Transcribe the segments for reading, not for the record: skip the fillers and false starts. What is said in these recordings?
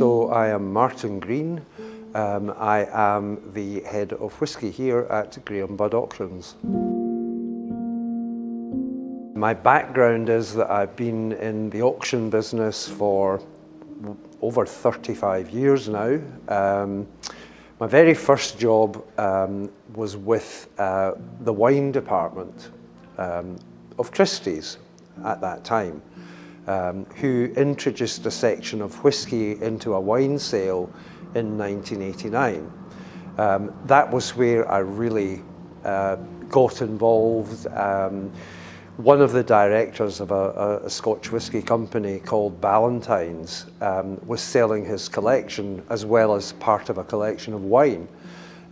So I am Martin Green. I am the head of whisky here at Graham Budd Auctions. My background is that I've been in the auction business for over 35 years now. My very first job was with the wine department of Christie's at that time, who introduced a section of whisky into a wine sale in 1989. That was where I really got involved. One of the directors of a Scotch whisky company called Ballantyne's was selling his collection as well as part of a collection of wine.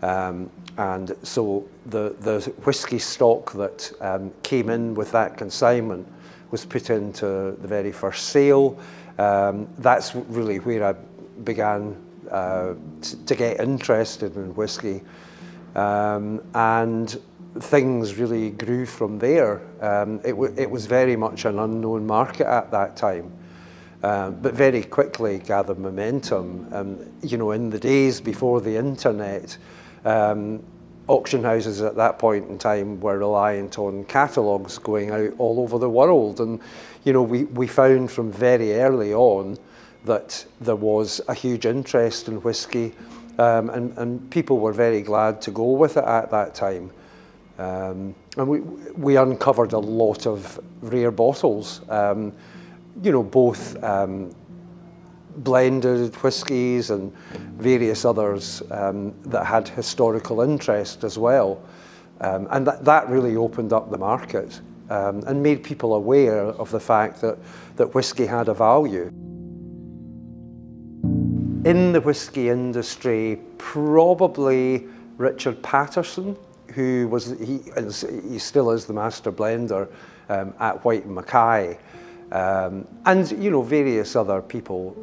And so the whisky stock that came in with that consignment was put into the very first sale. That's really where I began to get interested in whisky. And things really grew from there. It was very much an unknown market at that time, but very quickly gathered momentum. You know, in the days before the internet, auction houses at that point in time were reliant on catalogues going out all over the world. And you know, we found from very early on that there was a huge interest in whisky, and people were very glad to go with it at that time. And we uncovered a lot of rare bottles, you know, both blended whiskies and various others that had historical interest as well. And that really opened up the market and made people aware of the fact that whisky had a value. In the whisky industry, probably Richard Patterson, who was, he still is the master blender at White and Mackay, and you know, various other people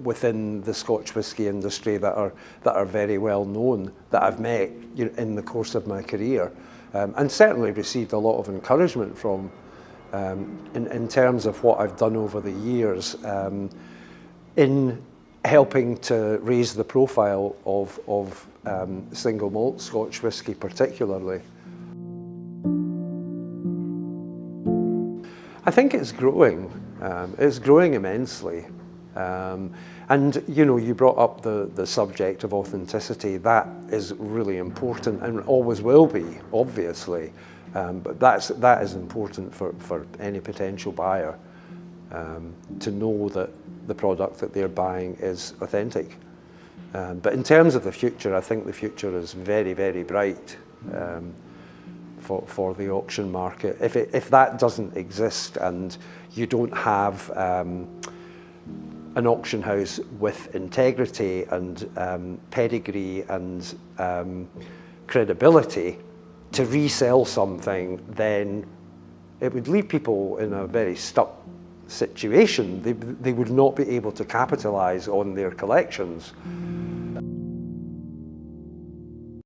within the Scotch whisky industry that are very well known that I've met, you know, in the course of my career, and certainly received a lot of encouragement from in terms of what I've done over the years in helping to raise the profile of single malt Scotch whisky particularly. I think it's growing. It's growing immensely. And you know, you brought up the subject of authenticity. That is really important and always will be, obviously. But that is important for any potential buyer, to know that the product that they're buying is authentic. But in terms of the future, I think the future is very, very bright for the auction market. If that doesn't exist and you don't have an auction house with integrity and pedigree and credibility to resell something, then it would leave people in a very stuck situation. They would not be able to capitalize on their collections.